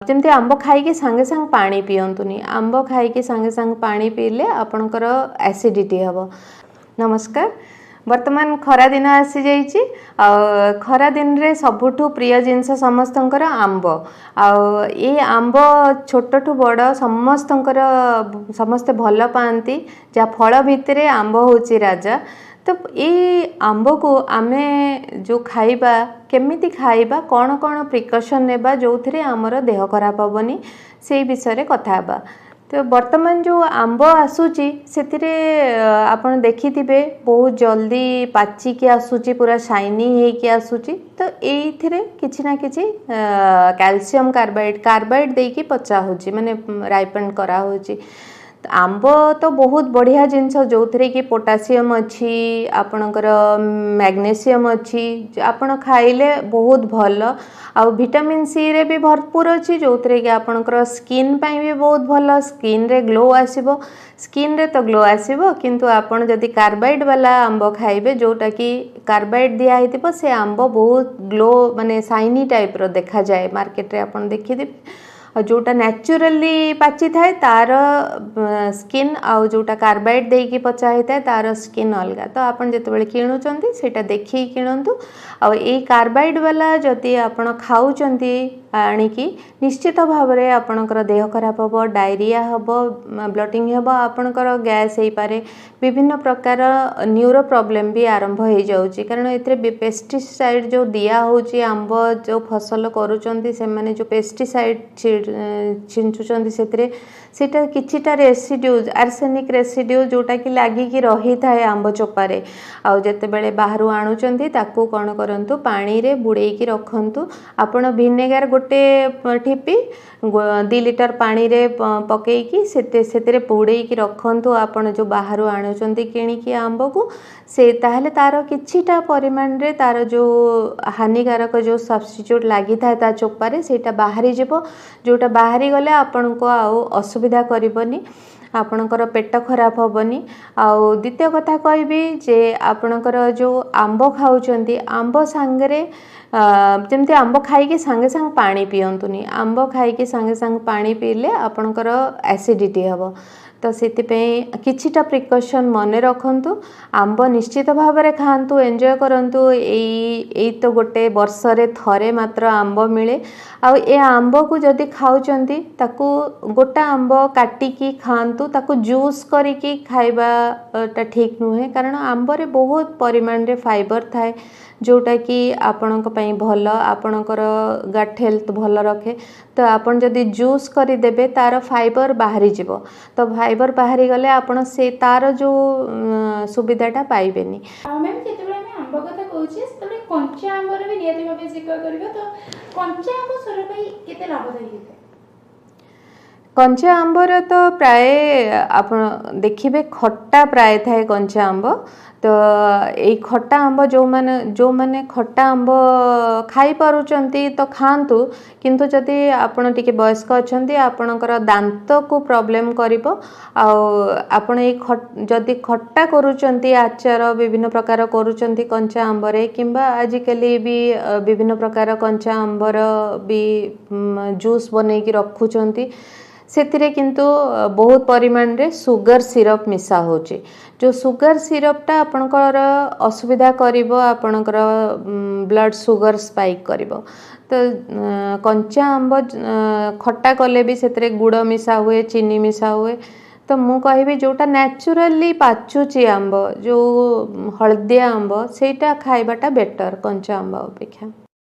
जमती आंब खाई सांगे सांग पानी पियंतुनी आंब खाई सांगे सांग पानी पीले आपणकर एसिडिटी हम। नमस्कार। वर्तमान खरा दिन आसी जाइए खरा दिन रे सबुठु प्रिय जिनस समस्तंकर आंब ये आंब छोटठु बड़ समस्तंकर समस्ते भल पाती जा फल भितर आंब होची राजा। तो ये आंब को आमे जो खाइबा केमिति खाइबा कौन कौन प्रिकॉशन नेबा जो थे आमर देह खराब हेनी से विषय कथा हेबा। तो वर्तमान जो आंब आसूची से आपन देखिथिबे बहुत जल्दी पाचिकी आसूची पूरा शाइनी होइकी आसूची। तो ये किछि ना किछि कैल्शियम कार्बाइड देकी पचा होची माने राइपेंड करा होची। आंब तो बहुत बढ़िया जिनस जो थे कि पोटासियम अच्छी आपणकर मैग्नेशियम अच्छी आपण खाइले बहुत भल आ विटामिन सी रे भी भरपूर अच्छी जो थे कि आपणकर स्किन पाई भी बहुत भल स्किन रे ग्लो आसीबो। स्किन रे तो ग्लो आसीबो किंतु आपण जदि कार्बाइड वाला आंब खाइबे जोटा कि कार्बाइड दिया हितिबो से आंब बहुत ग्लो माने शाइनी टाइप रो देखा जाए मार्केट रे आपण देखिदिबे। और जोटा नेचुरली पाची थाए तार स्किन आउ जोटा कार्बाइड देकी पचा होता है तार स्किन अलग। तो आपन जिते किणुचंती सेटा देखी किणतु आ ये कार्बाइड वाला जदि आपन खाउचंती आनिकी निश्चित भाव में आपणकर देह खराब हम डायरिया हम ब्लटिंग हम आपणकर गैस हो पारे विभिन्न प्रकार न्यूरो प्रॉब्लम भी आरंभ हो जाउची कारण एथरे पेस्टिसाइड जो दिया होची आंब जो फसल करूचंती से माने जो पेस्टिसाइड छिंचुचंती सेतरे सेटा किछिटा रेसिड्यूज आर्सेनिक रेसिड्यू जोटा कि लागिकी रही थाए आंब चोपारे आ जेते बेले बाहरु आणुचंती ताकू कोन करंतु पानी रे बुड़ेकी रखंतु। आपण विनेगार गोटे ठिपी 2 लीटर पानी रे पकेइकी सेते बुड़ेकी रखंतु। आपण जो बाहरु आणुचंती किणिकी आंब को से ताहले तार किछिटा परिमाण रे तार जो हानिकारक जो सब्स्टिट्यूट लागि थाए ता चोपारे सेटा बाहरी जिवो जोटा बाहरी गले आपण को आउ असुविधा करिवनी आपणकर पेट खराब हेनी। आउ द्वितीय कथा कहबी जे आपणकर जो आंब खाउचंती आंब सांगरे जमती आंब खाई सांगे सांग पानी पियंतुनी आंब खाई सांगे सांग पानी पीले आपणकर एसिडिटी हम। तो सेतिपई किछिटा प्रिकॉशन मने रखंतु आंब निश्चित भाव में खातु एंजॉय करंतु। एई तो गोटे वर्ष रे थरे मात्र आंब मिले आ ए आंब को जदि खाउचंती ताकू गोटा आंब काटिकी खातु ताकू जूस करिकी खाइबा ता ठीक नुहे कारण आंब रे बहुत परिमाण रे फाइबर थाए जोटा कि आपणक पई भल आपणकर गट हेल्थ भल रखे। तो आपन जदि जूस करि देबे तार फाइबर बाहरी जिवो तो फाइबर बाहरी गले आपन से तार जो सुविधाटा पाइबेनी। मैम जेतेबेले हम आंब कथा कहूचे तबे कंचा आंब रे भी नियति भाबे जिक्र करबो तो कंचा आंब शरीर पई केते लाभदायी होते? कंचा आंबर तो प्राय आप देखिए खट्टा प्राय थाए कंचा आंब। तो ये खट्टा आंब जो माने खट्टा आंब खाई पारुचंती तो खातु किंतु जदि आपण टिके वयस्क अछंती आपणकर दांत को प्रॉब्लम करिवो आपण जदि खट्टा करूचंती आचार विभिन्न प्रकार करूचंती कंचा आंबरे किंबा आजिकली भी विभिन्न प्रकार कंचा आंबर भी जूस बनै कि रखुचंती सेतिरे किंतु बहुत परिमाण रे सुगर सिरप मिसा होची जो सुगर सिरपटा आपणकर असुविधा करिवो आपणकर ब्लड सुगर स्पाइक करिवो। तो कंचा आंब खट्टा कले भी सेतिरे गुड़ मिसा हुए चीनी मिसा हुए। तो मु कहबी जोटा नेचुरली पाचुची आंब जो हलदिया आंब सेटा खाइबाटा बेटर कंचा आंब अपेक्षा।